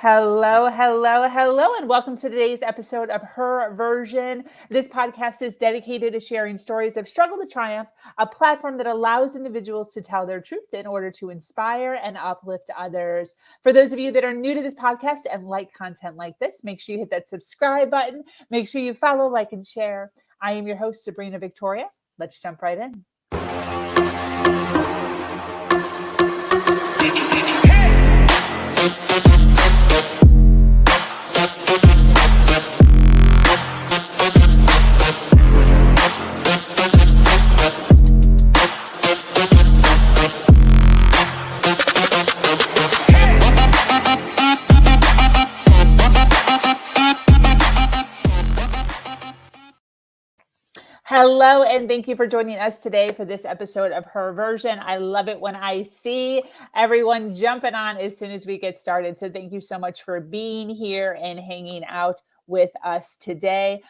Hello, hello, hello, and welcome to today's episode of Her Version. This podcast is dedicated to sharing stories of struggle to triumph, a platform that allows individuals to tell their truth in order to inspire and uplift others. For those of you that are new to this podcast and like content like this, make sure you hit that subscribe button. Make sure you follow, like, and share. I am your host, Sabrina Victoria. Let's jump right in. Hello, and thank you for joining us today for this episode of Her Version. I love it when I see everyone jumping on as soon as we get started. So thank you so much for being here and hanging out with us today.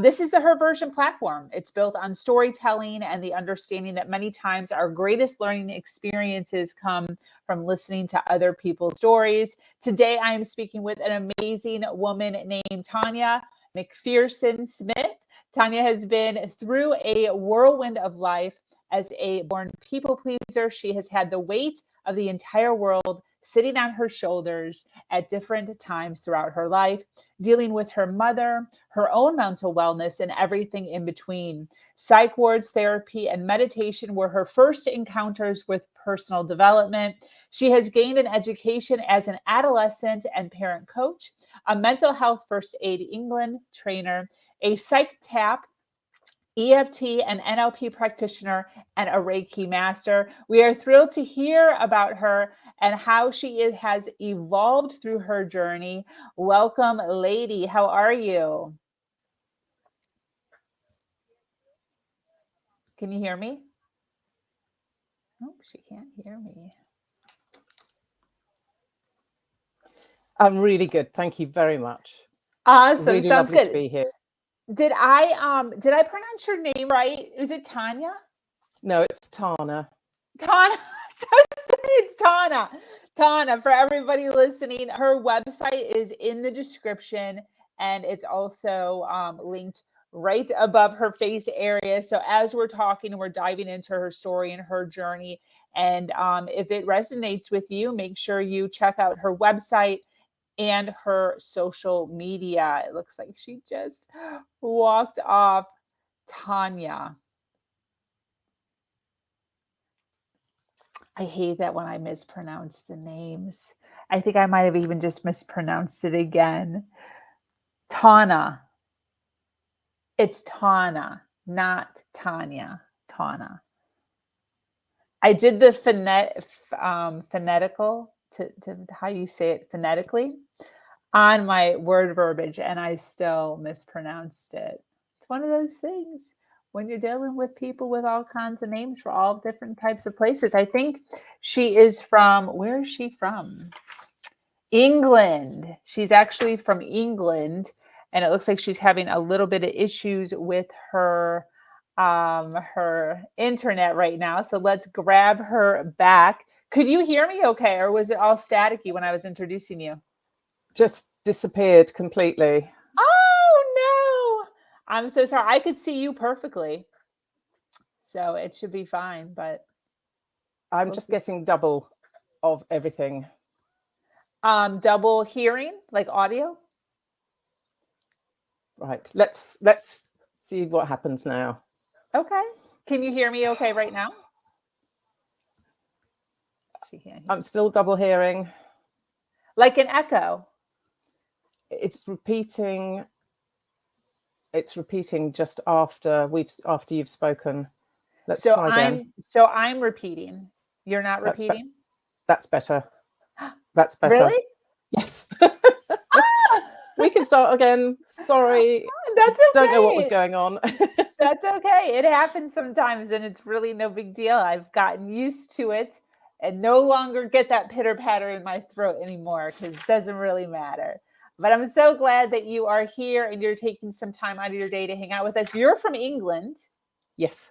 This is the Her Version platform. It's built on storytelling and the understanding that many times our greatest learning experiences come from listening to other people's stories. Today, I am speaking with an amazing woman named Tana MacPherson-Smith. Tana has been through a whirlwind of life as a born people pleaser. She has had the weight of the entire world sitting on her shoulders at different times throughout her life, dealing with her mother, her own mental wellness, and everything in between. Psych wards, therapy, and meditation were her first encounters with personal development. She has gained an education as an adolescent and parent coach, a mental health first aid England trainer, a Psych-Tap, EFT and NLP practitioner, and a Reiki Master. We are thrilled to hear about her and how she has evolved through her journey. Welcome, lady. How are you? Can you hear me? Oh, she can't hear me. I'm really good. Thank you very much. Awesome. Really Sounds lovely good. to be here. Did I pronounce your name right? Is it Tanya? No, it's Tana. Tana. So sorry, it's Tana. Tana, for everybody listening, her website is in the description, and it's also linked right above her face area. So as we're talking, we're diving into her story and her journey. And if it resonates with you, make sure you check out her website and her social media. It looks like she just walked off. Tanya. I hate that when I mispronounce the names. I think I might have even just mispronounced it again. Tana. It's Tana, not Tanya. Tana. I did the phonetical to how you say it phonetically on my word verbiage, and I still mispronounced it. It's one of those things when you're dealing with people with all kinds of names for all different types of places. I think she is from, where is she from? England. She's actually from England, and it looks like she's having a little bit of issues with her internet right now. So let's grab her back. Could you hear me okay, or was it all staticky when I was introducing you? Just disappeared completely. Oh, no. I'm so sorry. I could see you perfectly. So it should be fine, but I'm just getting double of everything. Double hearing, like audio? Right. Let's see what happens now. Okay. Can you hear me okay right now? She can't hear. I'm still double hearing. Like an echo. It's repeating just after you've spoken. Let's try again. So I'm repeating. You're not repeating? That's better. That's better. Really? Yes. We can start again. Sorry. That's okay. Don't know what was going on. That's okay. It happens sometimes, and it's really no big deal. I've gotten used to it and no longer get that pitter patter in my throat anymore because it doesn't really matter. But I'm so glad that you are here and you're taking some time out of your day to hang out with us. You're from England. Yes.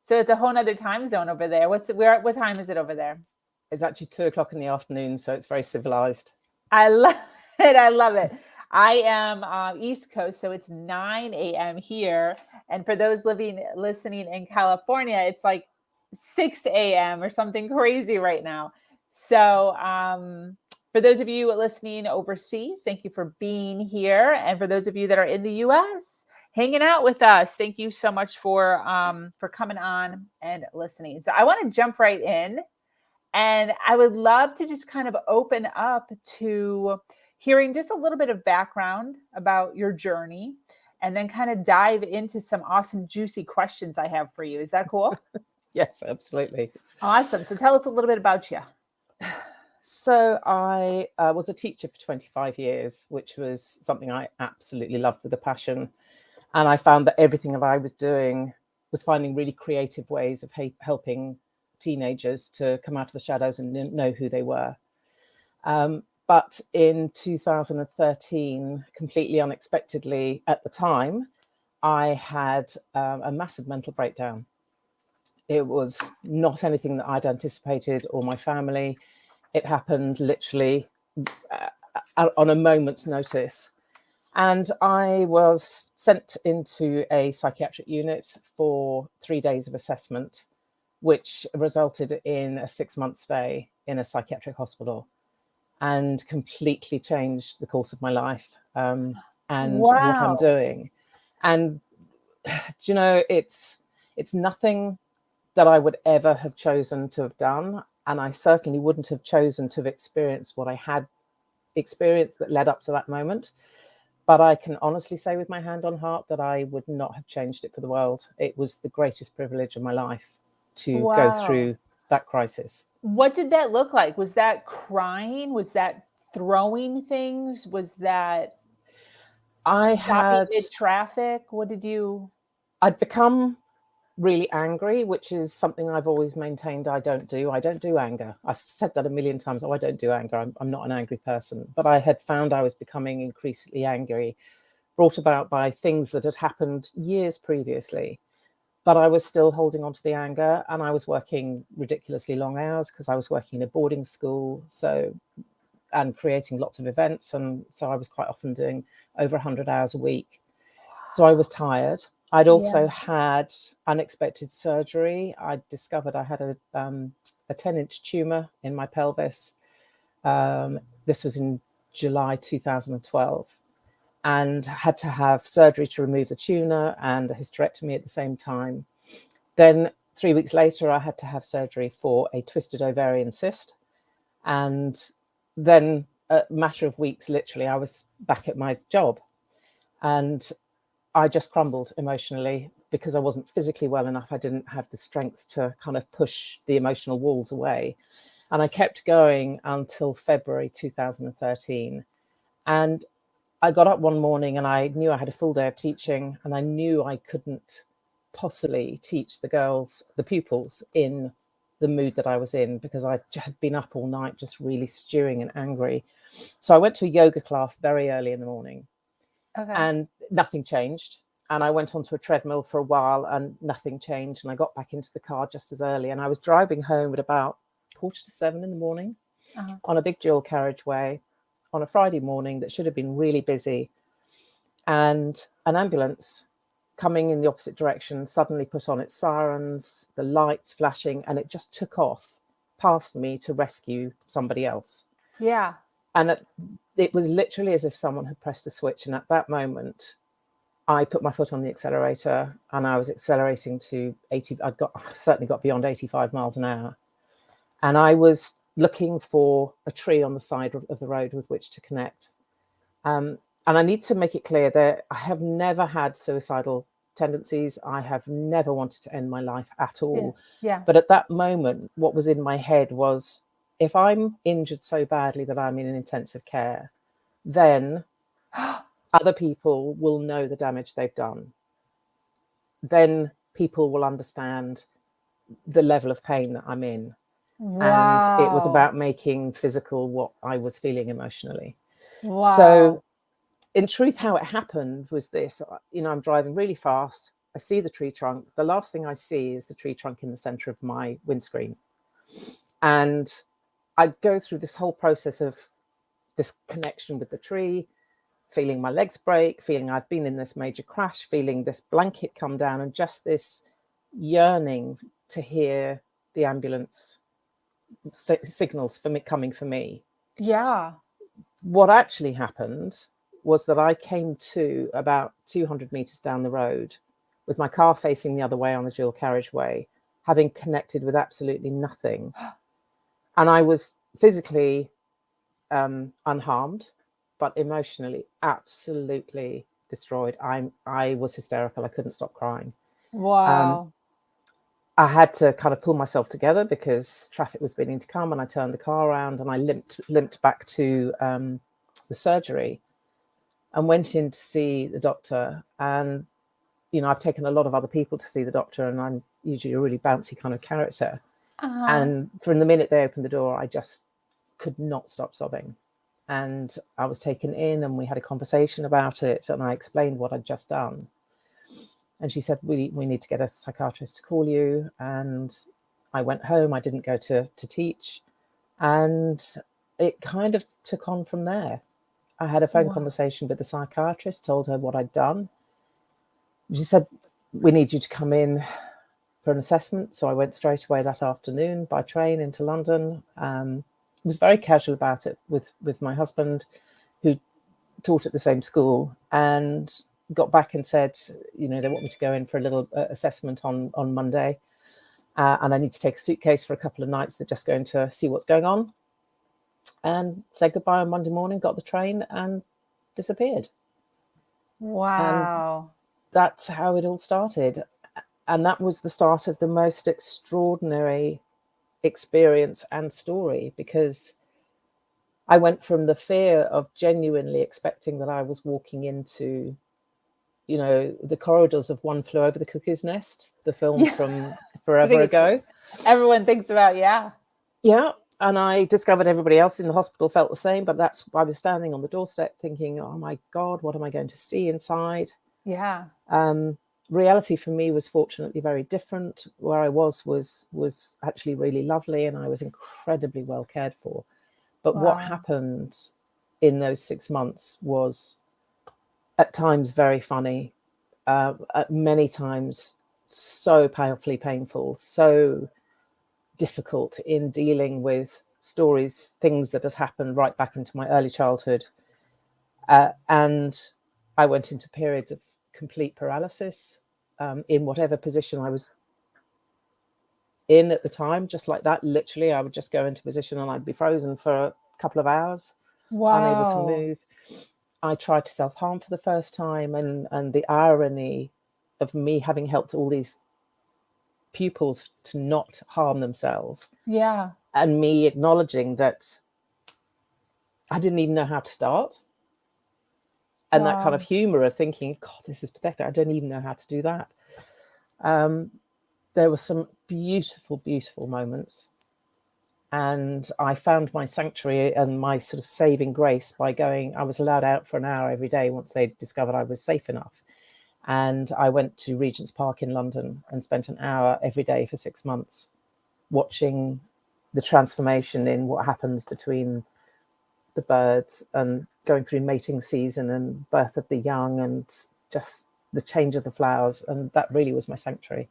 So it's a whole nother time zone over there. What time is it over there? It's actually 2:00 in the afternoon, so it's very civilized. I love I love it. I am East Coast, so it's 9 a.m. here. And for those listening in California, it's like 6 a.m. or something crazy right now. So for those of you listening overseas, thank you for being here. And for those of you that are in the US, hanging out with us, thank you so much for coming on and listening. So I want to jump right in. And I would love to just kind of open up to hearing just a little bit of background about your journey and then kind of dive into some awesome, juicy questions I have for you. Is that cool? Yes, absolutely. Awesome. So tell us a little bit about you. So I was a teacher for 25 years, which was something I absolutely loved with a passion. And I found that everything that I was doing was finding really creative ways of helping teenagers to come out of the shadows and know who they were. But in 2013, completely unexpectedly at the time, I had a massive mental breakdown. It was not anything that I'd anticipated or my family. It happened literally on a moment's notice. And I was sent into a psychiatric unit for 3 days of assessment, which resulted in a 6-month stay in a psychiatric hospital and completely changed the course of my life and what I'm doing. And, you know, it's nothing that I would ever have chosen to have done. And I certainly wouldn't have chosen to have experienced what I had experienced that led up to that moment. But I can honestly say with my hand on heart that I would not have changed it for the world. It was the greatest privilege of my life to go through that crisis. What did that look like? Was that crying? Was that throwing things? Was that stopping mid-traffic? What did you... I'd become really angry, which is something I've always maintained I don't do. I don't do anger. I've said that a million times. Oh, I don't do anger. I'm not an angry person. But I had found I was becoming increasingly angry, brought about by things that had happened years previously. But I was still holding on to the anger, and I was working ridiculously long hours because I was working in a boarding school, and creating lots of events. And so I was quite often doing over 100 hours a week. So I was tired. I'd also had unexpected surgery. I discovered I had a 10-inch tumor in my pelvis. This was in July 2012, and had to have surgery to remove the tumor and a hysterectomy at the same time. Then 3 weeks later, I had to have surgery for a twisted ovarian cyst. And then a matter of weeks, literally, I was back at my job. And I just crumbled emotionally because I wasn't physically well enough. I didn't have the strength to kind of push the emotional walls away. And I kept going until February 2013. And I got up one morning and I knew I had a full day of teaching, and I knew I couldn't possibly teach the pupils in the mood that I was in, because I had been up all night just really stewing and angry. So I went to a yoga class very early in the morning. And nothing changed. And I went onto a treadmill for a while and nothing changed. And I got back into the car just as early. And I was driving home at about 6:45 in the morning on a big dual carriageway on a Friday morning that should have been really busy. And an ambulance coming in the opposite direction suddenly put on its sirens, the lights flashing, and it just took off past me to rescue somebody else. Yeah. And it was literally as if someone had pressed a switch. And at that moment, I put my foot on the accelerator and I was accelerating to 80. I certainly got beyond 85 miles an hour. And I was looking for a tree on the side of the road with which to connect. And I need to make it clear that I have never had suicidal tendencies. I have never wanted to end my life at all. Yeah. But at that moment, what was in my head was, if I'm injured so badly that I'm in intensive care, then other people will know the damage they've done. Then people will understand the level of pain that I'm in. Wow. And it was about making physical what I was feeling emotionally. Wow. So in truth, how it happened was this. I'm driving really fast. I see the tree trunk. The last thing I see is the tree trunk in the center of my windscreen. And I go through this whole process of this connection with the tree, feeling my legs break, feeling I've been in this major crash, feeling this blanket come down, and just this yearning to hear the ambulance signals for me coming for me. Yeah. What actually happened was that I came to about 200 meters down the road with my car facing the other way on the dual carriageway, having connected with absolutely nothing. And I was physically unharmed, but emotionally absolutely destroyed. I was hysterical. I couldn't stop crying. Wow. I had to kind of pull myself together because traffic was beginning to come, and I turned the car around and I limped back to the surgery and went in to see the doctor. And, you know, I've taken a lot of other people to see the doctor, and I'm usually a really bouncy kind of character. And from the minute they opened the door, I just could not stop sobbing. And I was taken in and we had a conversation about it, and I explained what I'd just done. And she said, we need to get a psychiatrist to call you. And I went home. I didn't go to teach. And it kind of took on from there. I had a phone conversation with the psychiatrist, told her what I'd done. She said, we need you to come in for an assessment. So I went straight away that afternoon by train into London. Was very casual about it with my husband, who taught at the same school, and got back and said, you know, they want me to go in for a little assessment on Monday, and I need to take a suitcase for a couple of nights. They're just going to see what's going on, and said goodbye on Monday morning, got the train and disappeared. Wow. And that's how it all started. And that was the start of the most extraordinary experience and story, because I went from the fear of genuinely expecting that I was walking into, you know, the corridors of One Flew Over the Cuckoo's Nest, the film from forever ago. Everyone thinks about, yeah. And I discovered everybody else in the hospital felt the same, but that's why I was standing on the doorstep thinking, oh my God, what am I going to see inside? Yeah. Reality for me was fortunately very different. Where I was actually really lovely, and I was incredibly well cared for. But what happened in those 6 months was at times very funny, at many times so powerfully painful, so difficult in dealing with stories, things that had happened right back into my early childhood. And I went into periods of complete paralysis in whatever position I was in at the time, just like that. Literally, I would just go into position and I'd be frozen for a couple of hours, unable to move. I tried to self-harm for the first time, and the irony of me having helped all these pupils to not harm themselves. Yeah. And me acknowledging that I didn't even know how to start. And that kind of humor of thinking, God, this is pathetic. I don't even know how to do that. There were some beautiful, beautiful moments. And I found my sanctuary and my sort of saving grace by going. I was allowed out for an hour every day once they discovered I was safe enough. And I went to Regent's Park in London and spent an hour every day for 6 months watching the transformation in what happens between the birds and going through mating season and birth of the young and just the change of the flowers. And that really was my sanctuary.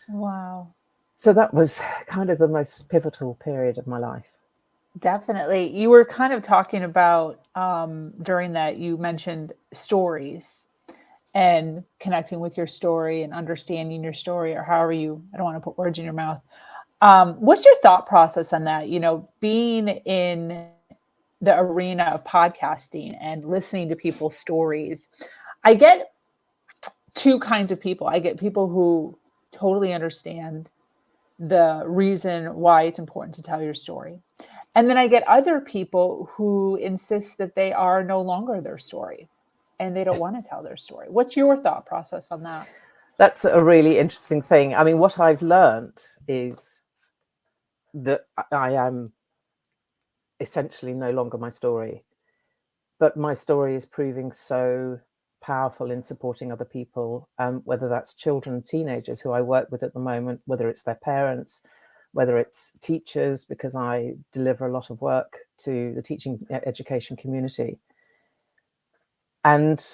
Wow. So that was kind of the most pivotal period of my life. Definitely. You were kind of talking about during that, you mentioned stories and connecting with your story and understanding your story, or however you, I don't want to put words in your mouth. What's your thought process on that? You know, being in the arena of podcasting and listening to people's stories, I get two kinds of people. I get people who totally understand the reason why it's important to tell your story. And then I get other people who insist that they are no longer their story and they don't want to tell their story. What's your thought process on that? That's a really interesting thing. I mean, what I've learned is that I am essentially no longer my story, but my story is proving so powerful in supporting other people, whether that's children, teenagers who I work with at the moment, whether it's their parents, whether it's teachers, because I deliver a lot of work to the teaching education community. And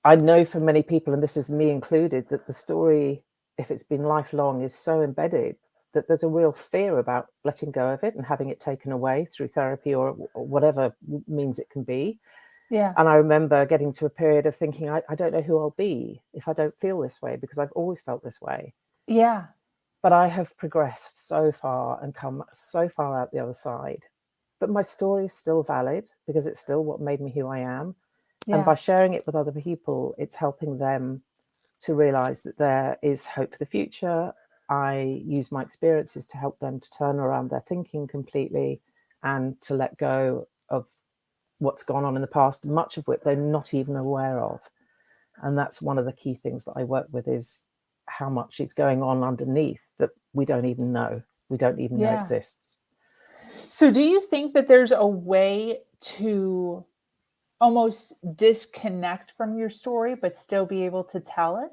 I know for many people, and this is me included, that the story, if it's been lifelong, is so embedded that there's a real fear about letting go of it and having it taken away through therapy or whatever means it can be. Yeah. And I remember getting to a period of thinking, I don't know who I'll be if I don't feel this way, because I've always felt this way. Yeah. But I have progressed so far and come so far out the other side. But my story is still valid because it's still what made me who I am. Yeah. And by sharing it with other people, it's helping them to realize that there is hope for the future. I use my experiences to help them to turn around their thinking completely and to let go of what's gone on in the past, much of which they're not even aware of. And that's one of the key things that I work with, is how much is going on underneath that we don't even know. We don't even know exists. So do you think that there's a way to almost disconnect from your story, but still be able to tell it?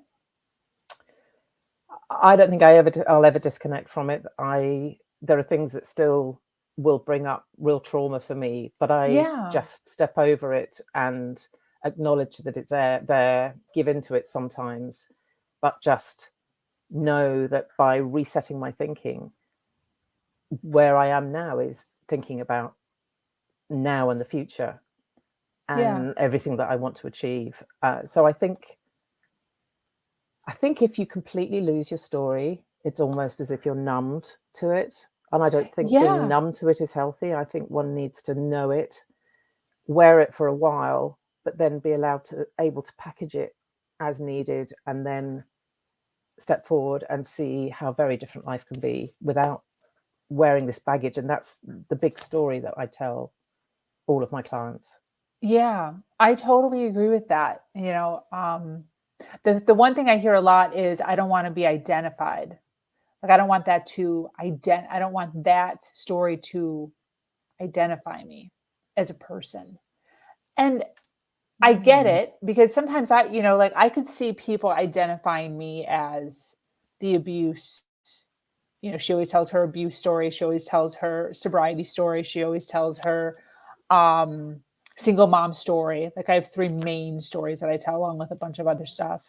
I don't think I'll ever disconnect from it. There are things that still will bring up real trauma for me, but I just step over it and acknowledge that it's there, give into it sometimes, but just know that by resetting my thinking, where I am now is thinking about now and the future and everything that I want to achieve. So I think if you completely lose your story, it's almost as if you're numbed to it. And I don't think being numb to it is healthy. I think one needs to know it, wear it for a while, but then be able to package it as needed, and then step forward and see how very different life can be without wearing this baggage. And that's the big story that I tell all of my clients. Yeah, I totally agree with that. The one thing I hear a lot is, I don't want to be identified. Like, I don't want that I don't want that story to identify me as a person. And I get it, because sometimes I could see people identifying me as the abuse. She always tells her abuse story. She always tells her sobriety story. She always tells her single mom story. Like, I have 3 main stories that I tell, along with a bunch of other stuff.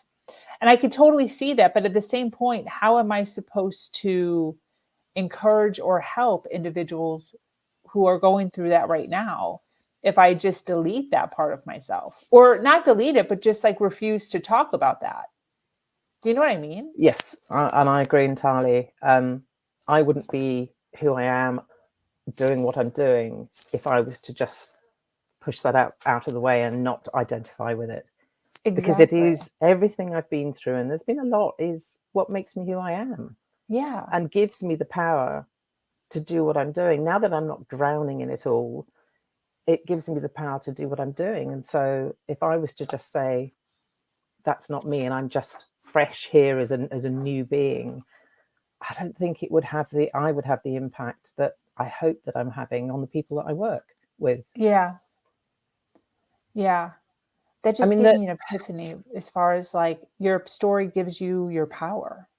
And I could totally see that. But at the same point, how am I supposed to encourage or help individuals who are going through that right now if I just delete that part of myself? Or not delete it, but just like refuse to talk about that. Do you know what I mean? Yes, and I agree entirely. I wouldn't be who I am doing what I'm doing if I was to just push that out of the way and not identify with it. Exactly. Because it is everything I've been through, and there's been a lot, is what makes me who I am. Yeah. And gives me the power to do what I'm doing. Now that I'm not drowning in it all, it gives me the power to do what I'm doing. And so if I was to just say, that's not me, and I'm just fresh here as a new being, I don't think I would have the impact that I hope that I'm having on the people that I work with. Yeah. That just gave me an epiphany, as far as like, your story gives you your power.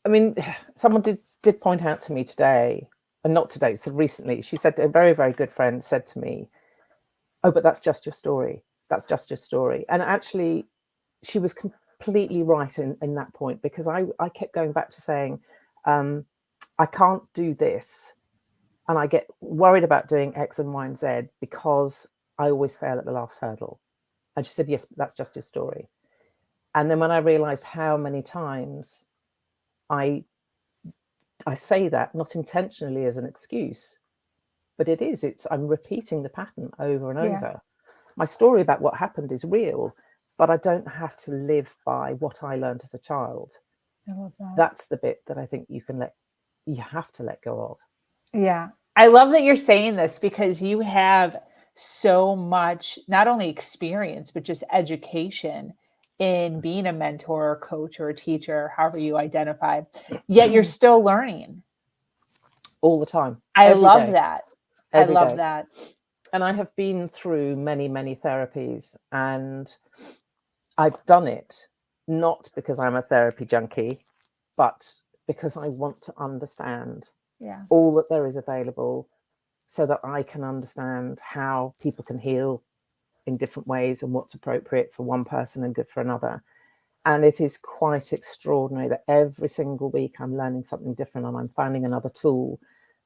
I mean, someone did point out to me today, and not today, so recently, she said, a very, very good friend said to me, oh, but that's just your story. That's just your story. And actually, she was completely right in that point, because I kept going back to saying, I can't do this. And I get worried about doing X and Y and Z because I always fail at the last hurdle. And she said, yes, that's just your story. And then when I realized how many times I say that, not intentionally as an excuse, but I'm repeating the pattern over and over. My story about what happened is real, but I don't have to live by what I learned as a child. I love that. That's the bit that I think you have to let go of. Yeah. I love that you're saying this, because you have so much, not only experience, but just education in being a mentor or coach or a teacher, however you identify, yet you're still learning. All the time. I love that. I love that. And I have been through many, many therapies, and I've done it not because I'm a therapy junkie, but because I want to understand Yeah. all that there is available, so that I can understand how people can heal in different ways and what's appropriate for one person and good for another. And it is quite extraordinary that every single week I'm learning something different, and I'm finding another tool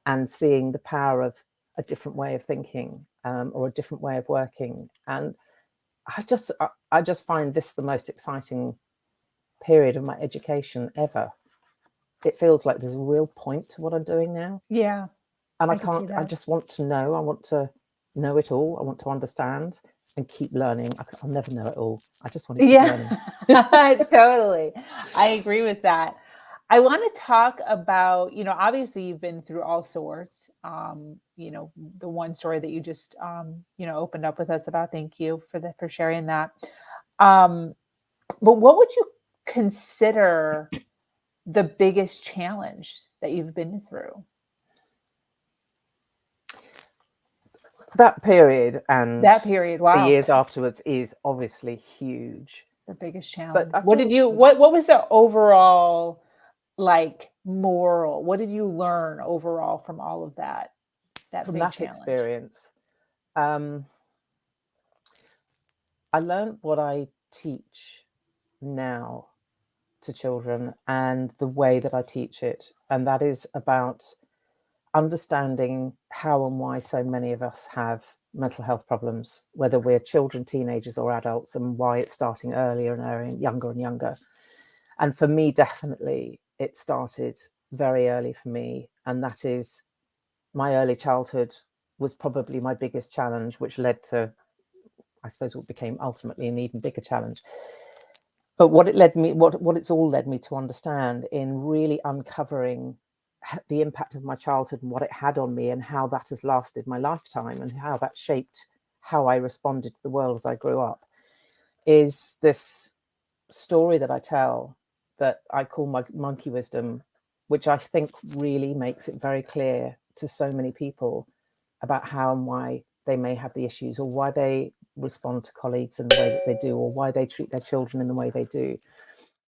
and seeing the power of a different way of thinking, or a different way of working. And I just find this the most exciting period of my education ever. It feels like there's a real point to what I'm doing now. Yeah. And I can see I that. just want to know. I want to know it all. I want to understand and keep learning. I'll never know it all. I just want to keep learning. Totally. I agree with that. I want to talk about, obviously you've been through all sorts. The one story that you just, opened up with us about. Thank you for sharing that. But what would you consider the biggest challenge that you've been through? That period and the Wow. years afterwards is obviously huge. The biggest challenge. But I What did think you, what was the overall moral? What did you learn overall from all of that from big that challenge? experience, I learned what I teach now to children and the way that I teach it. And that is about understanding how and why so many of us have mental health problems, whether we're children, teenagers, or adults, and why it's starting earlier and earlier, younger and younger. And for me, definitely, it started very early for me. And that is, my early childhood was probably my biggest challenge, which led to, I suppose, what became ultimately an even bigger challenge. But what it's all led me to understand in really uncovering the impact of my childhood and what it had on me, and how that has lasted my lifetime, and how that shaped how I responded to the world as I grew up, is this story that I tell that I call my monkey wisdom, which I think really makes it very clear to so many people about how and why they may have the issues, or why they respond to colleagues in the way that they do, or why they treat their children in the way they do.